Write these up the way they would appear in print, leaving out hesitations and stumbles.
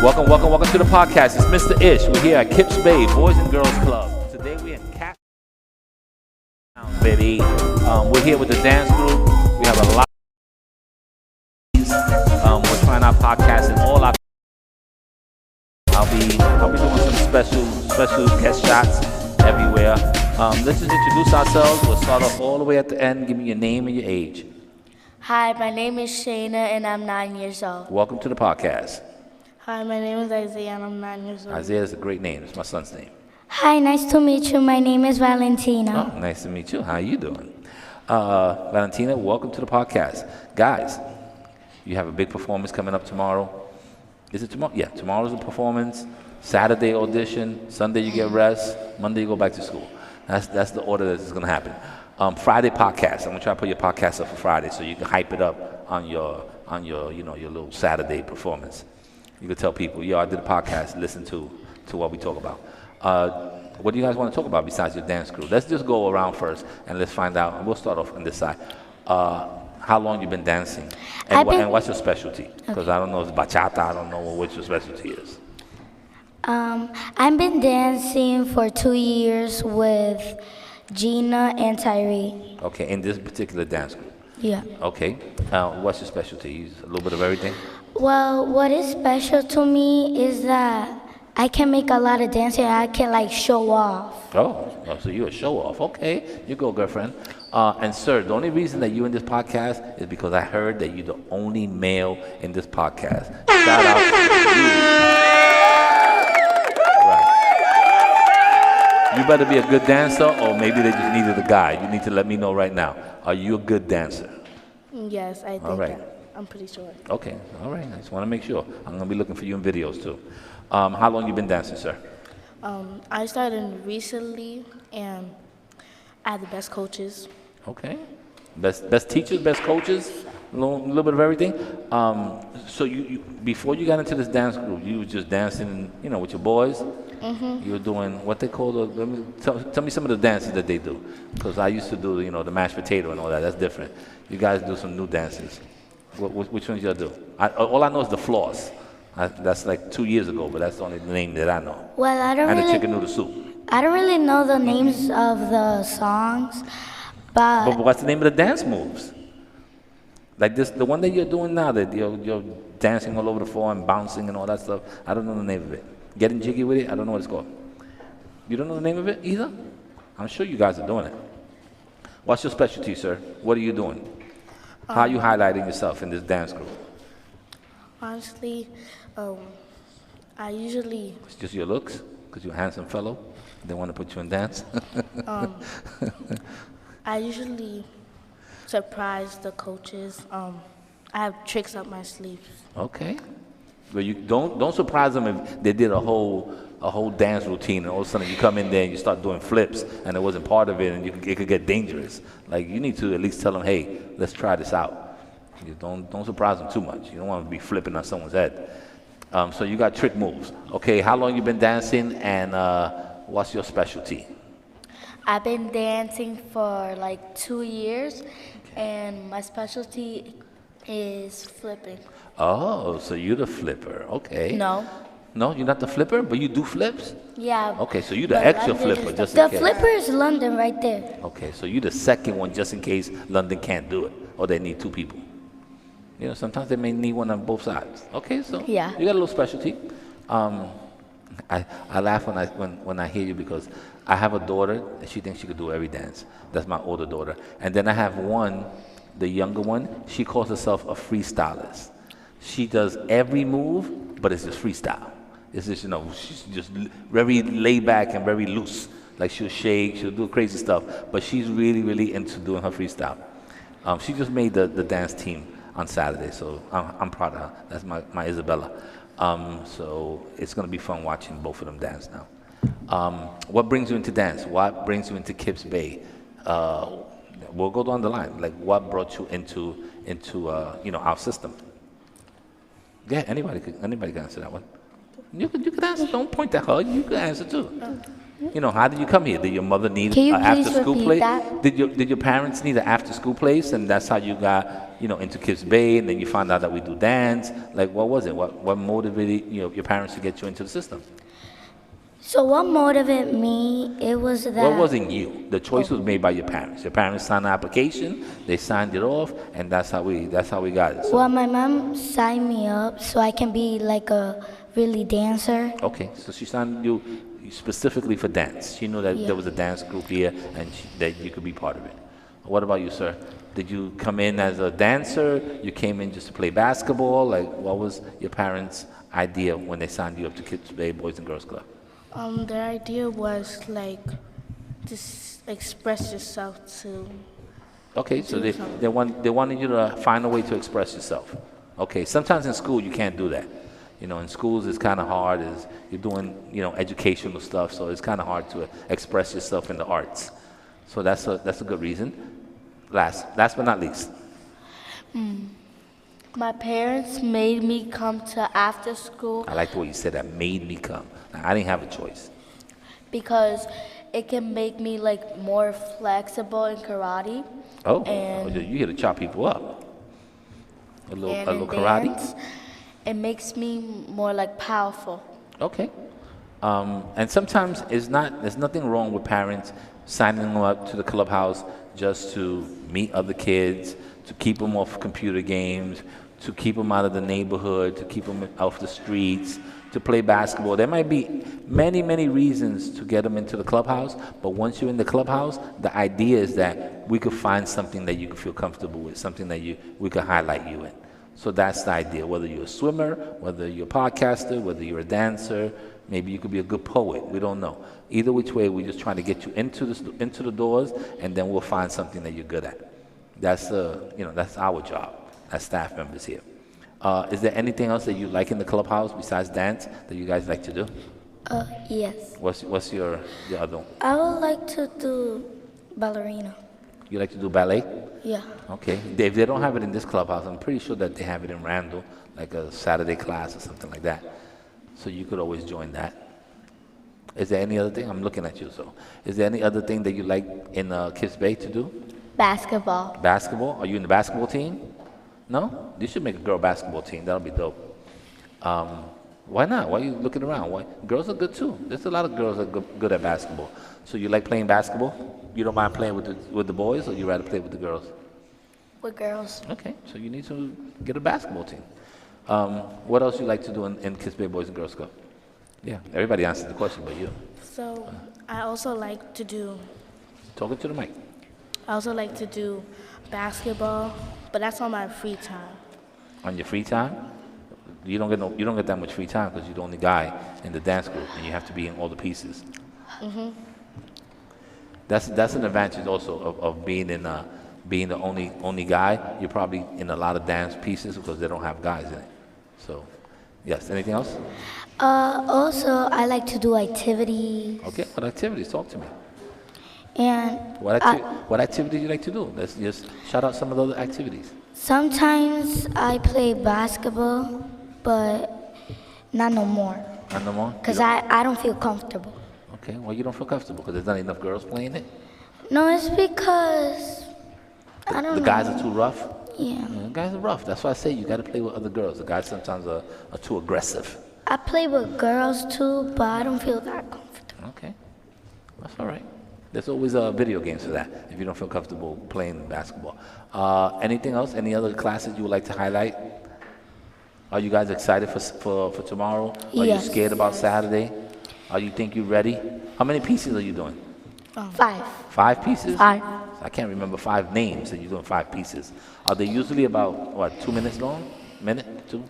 Welcome to the podcast. It's Mr. Ish. We're here at Kips Bay, Boys and Girls Club. Today we're in Cat, baby. We're here with the dance group. We have a lot. We're trying our podcast in all our. I'll be doing some special guest shots everywhere. Let's just introduce ourselves. We'll start off all the way at the end. Give me your name and your age. Hi, my name is Shayna and I'm 9 years old. Welcome to the podcast. Hi, my name is Isaiah and I'm 9 years old. Isaiah is a great name. It's my son's name. Hi, nice to meet you. My name is Valentina. Oh, nice to meet you. How are you doing? Valentina, welcome to the podcast. Guys, you have a big performance coming up tomorrow. Is it tomorrow? Yeah, tomorrow's a performance. Saturday audition. Sunday you get rest. Monday you go back to school. That's the order that is going to happen. Friday podcast. I'm going to try to put your podcast up for Friday so you can hype it up on your your little Saturday performance. You can tell people, yo, I did a podcast, listen to what we talk about. What do you guys want to talk about besides your dance crew? Let's just go around first and let's find out. And we'll start off on this side. How long you been dancing? And what's your specialty? Because I don't know if it's bachata, I don't know what your specialty is. I've been dancing for 2 years with Gina and Tyree. Okay, in this particular dance group? Yeah. Okay. What's your specialty? A little bit of everything? Well, what is special to me is that I can make a lot of dancing. I can show off. Oh, so you're a show off. Okay, you go, girlfriend. And sir, the only reason that you're in this podcast is because I heard that you're the only male in this podcast. Shout out to you. Right. You better be a good dancer, or maybe they just needed a guy. You need to let me know right now. Are you a good dancer? Yes, I think All right. I'm pretty sure. Okay, all right. I just want to make sure. I'm going to be looking for you in videos too. How long you been dancing, sir? I started recently and I had the best coaches. Okay. Best teachers, best coaches, a little bit of everything. So you before you got into this dance group, you were just dancing, with your boys. Mm-hmm. You were doing what they call tell me some of the dances that they do, because I used to do the mashed potato and all that. That's different. You guys do some new dances. Which ones y'all do? All I know is the floss. That's like 2 years ago, but that's the only name that I know. Well, and the chicken noodle soup. I don't really know the names of the songs, But what's the name of the dance moves? Like this, the one that you're doing now, that you're dancing all over the floor and bouncing and all that stuff. I don't know the name of it. Getting jiggy with it. I don't know what it's called. You don't know the name of it either? I'm sure you guys are doing it. What's your specialty, sir? What are you doing? How are you highlighting yourself in this dance group? Honestly, I usually... It's just your looks? Because you're a handsome fellow? They want to put you in dance? I usually surprise the coaches. I have tricks up my sleeves. Okay. But you don't surprise them if they did a whole dance routine and all of a sudden you come in there and you start doing flips and it wasn't part of it and it could get dangerous. Like, you need to at least tell them, hey, let's try this out. You don't surprise them too much. You don't want to be flipping on someone's head. So you got trick moves. Okay, how long you been dancing and what's your specialty? I've been dancing for 2 years, and my specialty is flipping. Oh, so you're the flipper. Okay. No. No, you're not the flipper, but you do flips? Yeah. Okay, so you're the but extra London flipper, is just the in case. flipper is London right there. Okay, so you're the second one, just in case London can't do it, or they need two people. Sometimes they may need one on both sides. Okay, so Yeah. you got a little specialty. I laugh when I hear you, because I have a daughter and she thinks she could do every dance. That's my older daughter. And then I have one, the younger one. She calls herself a freestylist. She does every move, but it's just freestyle. It's just, she's just very laid back and very loose. Like, she'll shake, she'll do crazy stuff, but she's really, really into doing her freestyle. She just made the dance team on Saturday, so I'm proud of her. That's my Isabella. So it's going to be fun watching both of them dance now. What brings you into dance? What brings you into Kips Bay? We'll go down the line. Like, what brought you into our system? Yeah, anybody can answer that one. You could answer. Don't point at her. You could answer too. You know, how did you come here? Did your mother need Can you an please after-school repeat place? that? Did your parents need an after-school place, and that's how you got, you know, into Kips Bay, and then you found out that we do dance? Like, what was it? What motivated, you know, your parents to get you into the system? So what motivated me? It was that. Well, it wasn't you. The choice was made by your parents. Your parents signed the application, they signed it off, and that's how we got it. So, Well, my mom signed me up so I can be like a really dancer. okay, so she signed you specifically for dance. She knew that Yeah. there was a dance group here and that you could be part of it. What about you, sir? Did you come in as a dancer? You came in just to play basketball? Like, what was your parents' idea when they signed you up to Kips Bay Boys and Girls Club? Their idea was like just express yourself to. Okay, so they wanted you to find a way to express yourself. Okay, sometimes in school you can't do that. You know, in schools it's kind of hard. Is you're doing, you know, educational stuff, so it's kind of hard to express yourself in the arts. So that's a good reason. Last but not least. My parents made me come to after school I like the way you said that. Made me come. Now, I didn't have a choice. because it can make me like more flexible in karate. Oh, And- you here to chop people up. A And little in karate. dance, it makes me more like powerful. Okay. And sometimes there's nothing wrong with parents signing them up to the clubhouse just to meet other kids, to keep them off computer games, to keep them out of the neighborhood, to keep them off the streets, to play basketball. There might be many, many reasons to get them into the clubhouse, but once you're in the clubhouse, the idea is that we could find something that you could feel comfortable with, something that we could highlight you in. So that's the idea. Whether you're a swimmer, whether you're a podcaster, whether you're a dancer, maybe you could be a good poet. We don't know. Either which way, we're just trying to get you into the doors, and then we'll find something that you're good at. That's that's our job as staff members here. Is there anything else that you like in the clubhouse besides dance that you guys like to do? Yes. What's your other one? I would like to do ballerina. You like to do ballet? Yeah. Okay. If they don't have it in this clubhouse, I'm pretty sure that they have it in Randall, like a Saturday class or something like that. So you could always join that. Is there any other thing? I'm looking at you. So, is there any other thing that you like in Kips Bay to do? Basketball. Basketball? Are you in the basketball team? No? You should make a girl basketball team. That'll be dope. Why not? Why are you looking around? Why? Girls are good too. There's a lot of girls that are good at basketball. So you like playing basketball? You don't mind playing with the boys, or you rather play with the girls? With girls. Okay, so you need to get a basketball team. What else you like to do in Kips Bay Boys and Girls Club? Yeah, everybody answered the question, but you. So I also like to do Talking to the mic. basketball, but that's on my free time. On your free time, you don't get that much free time because you're the only guy in the dance group, and you have to be in all the pieces. That's an advantage also of being being the only guy. You're probably in a lot of dance pieces because they don't have guys in it. So, yes. Anything else? Also, I like to do activities. Okay. What activities? Talk to me. And What activities you like to do? Let's just shout out some of the other activities. sometimes I play basketball, but not no more. None no more? Because I don't feel comfortable. Okay. Well, you don't feel comfortable because there's not enough girls playing it. No, it's because I don't The know. guys are too rough. Yeah. Yeah, the guys are rough. That's why I say you got to play with other girls. The guys sometimes are too aggressive. I play with girls too, but I don't feel that comfortable. Okay. That's all right. There's always video games for that if you don't feel comfortable playing basketball. Anything else? Any other classes you would like to highlight? Are you guys excited for tomorrow? Are Yes. you scared about Saturday? Are you think you're ready? How many pieces are you doing? 5. 5 pieces? 5. I can't remember 5 names and you're doing 5 pieces. Are they usually about, 2 minutes long? Minute? 2?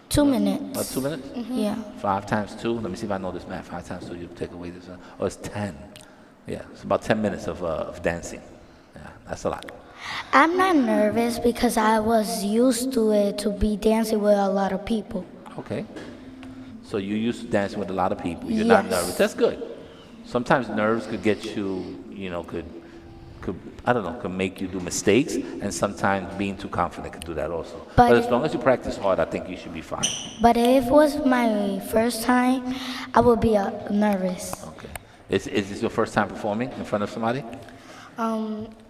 2 minutes. About 2 minutes? Yeah. 5 times 2. Let me see if I know this math. 5 times 2, you take away this one. Oh, it's 10. Yeah, it's about 10 minutes of dancing. Yeah, that's a lot. I'm not nervous because I was used to it to be dancing with a lot of people. Okay. So you used to dancing with a lot of people. You're not Yes. nervous. That's good. Sometimes nerves could get you, could could, I don't know, could make you do mistakes, and sometimes being too confident could do that also. But But as long as you practice hard, I think you should be fine. But if it was my first time, I would be nervous. Okay. Is this your first time performing in front of somebody?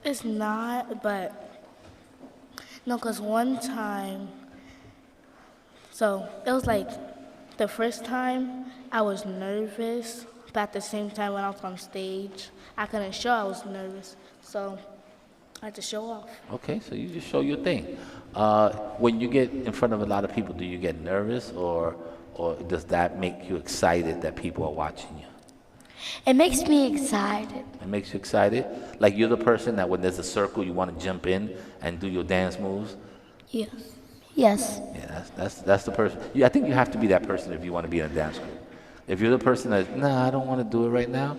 It's not, but no, cause one time, so it was like the first time I was nervous, but at the same time when I was on stage, I couldn't show I was nervous, so I had to show off. Okay, so you just show your thing. When you get in front of a lot of people, do you get nervous, or does that make you excited that people are watching you? It makes me excited. It makes you excited? Like you're the person that when there's a circle, you want to jump in and do your dance moves? Yes. Yes. Yeah, that's the person. I think you have to be that person if you want to be in a dance group. If you're the person that, nah, I don't want to do it right now,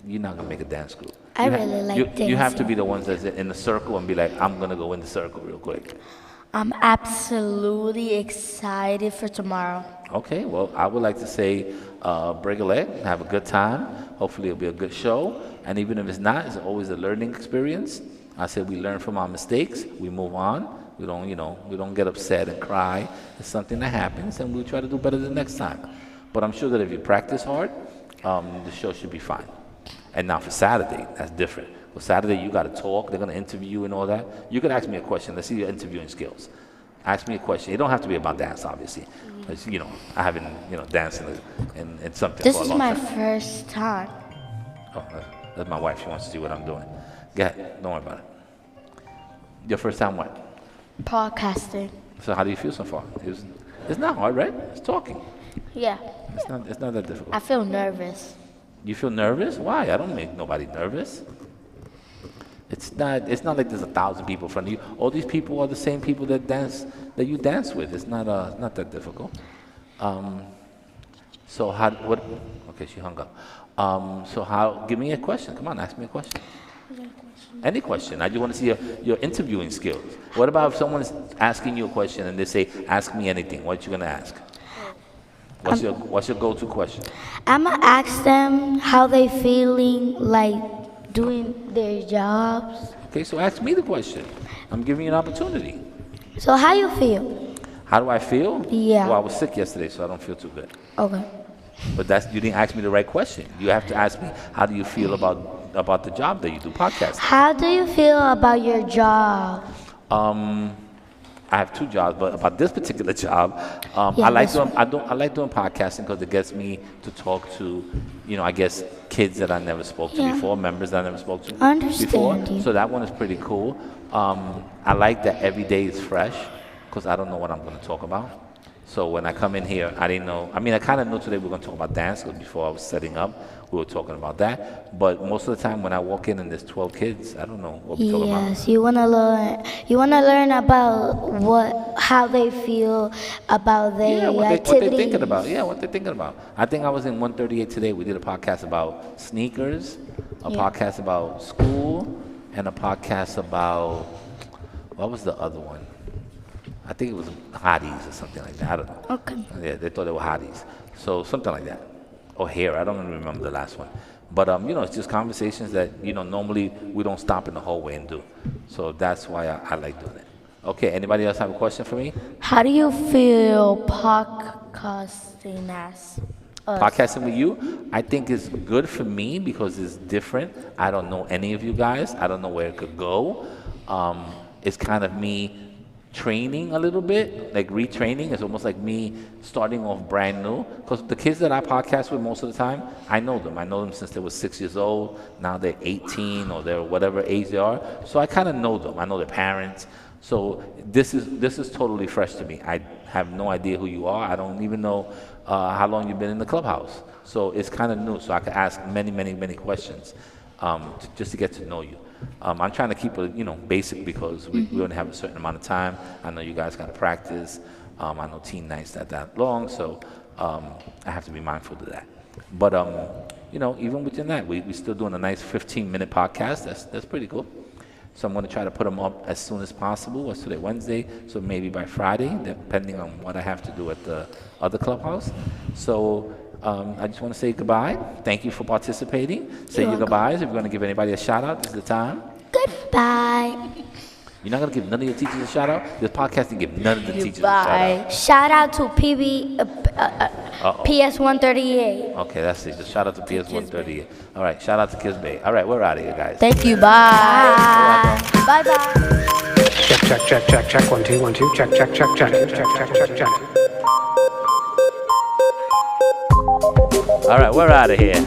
you're not going to make a dance group. I really like dancing. You have to be the ones that's in the circle and be like, I'm going to go in the circle real quick. I'm absolutely excited for tomorrow. Okay, well, I would like to say, break a leg, have a good time. Hopefully it'll be a good show. And even if it's not, it's always a learning experience. I said we learn from our mistakes, we move on. We don't, we don't get upset and cry. It's something that happens, and we'll try to do better the next time. But I'm sure that if you practice hard, the show should be fine. And now for Saturday, that's different. For Saturday, you got to talk. They're going to interview you and all that. You could ask me a question. Let's see your interviewing skills. Ask me a question. It don't have to be about dance, obviously. Because, I haven't, danced in something This for a is long my time. first time. Oh, that's my wife. She wants to see what I'm doing. Go ahead. Don't worry about it. Your first time what? Podcasting. So how do you feel so far? It's not hard, right? It's talking. Yeah. It's not that difficult. I feel nervous. You feel nervous? Why? I don't make nobody nervous. It's not like there's 1,000 people in front of you. All these people are the same people that you dance with. It's not that difficult. So what? Okay, she hung up. Give me a question. Come on, ask me a question. Any question. I just want to see your interviewing skills. What about if someone's asking you a question and they say, ask me anything? What you going to ask? What's your go-to question? I'm gonna ask them how they feeling like doing their jobs. Okay, so ask me the question. I'm giving you an opportunity. So how you feel? How do I feel? Yeah. Well, I was sick yesterday, so I don't feel too good. Okay. But you didn't ask me the right question. You have to ask me, how do you feel about the job that you do, podcasting? How do you feel about your job? I have two jobs, but about this particular job, Yeah, I like this doing I like doing podcasting because it gets me to talk to, I guess kids that I never spoke to Yeah. before, members that I never spoke to Understand before. you. So that one is pretty cool. I like that every day is fresh because I don't know what I'm going to talk about. So when I come in here, I didn't know. I mean, I kind of knew today we were going to talk about dance because before I was setting up, we were talking about that. But most of the time when I walk in and there's 12 kids, I don't know what we're talking about. Yes, you wanna learn. You wanna learn about how they feel about their Yeah, what activities. they're thinking about. Yeah, what they're thinking about. I think I was in 138 today. We did a podcast about sneakers, a podcast about school, and a podcast about, what was the other one? I think it was hotties or something like that. I don't know. Okay. Yeah, they thought they were hotties. So something like that. Or hair. I don't even remember the last one. But, it's just conversations that, normally we don't stop in the hallway and do. So that's why I like doing it. Okay, anybody else have a question for me? How do you feel podcasting as us? Podcasting with you, I think is good for me because it's different. I don't know any of you guys. I don't know where it could go. It's kind of me training a little bit, like retraining. It's almost like me starting off brand new. Because the kids that I podcast with most of the time, I know them. I know them since they were 6 years old. Now they're 18 or they're whatever age they are. So I kind of know them. I know their parents. So this is totally fresh to me. I have no idea who you are. I don't even know how long you've been in the clubhouse. So it's kind of new. So I can ask many, many, many questions just to get to know you. I'm trying to keep it, basic because we only have a certain amount of time. I know you guys got to practice. I know teen night's not that long, so I have to be mindful of that. But even within that, we're still doing a nice 15-minute podcast. That's pretty cool. So I'm going to try to put them up as soon as possible. What's today? Wednesday. So maybe by Friday, depending on what I have to do at the other clubhouse. So I just want to say goodbye. Thank you for participating. Say your goodbyes. If you're going to give anybody a shout out, this is the time. Goodbye. Bye. You're not gonna give none of your teachers a shout out? This podcast didn't give none of the teachers a shout out. Shout out to PS 138. Okay, that's it. Just shout out to PS138. All right, shout out to Kips Bay. All right, we're out of here, guys. Thank you. Bye. Bye bye. Check. 1 2 1 2. Check. All right, we're out of here.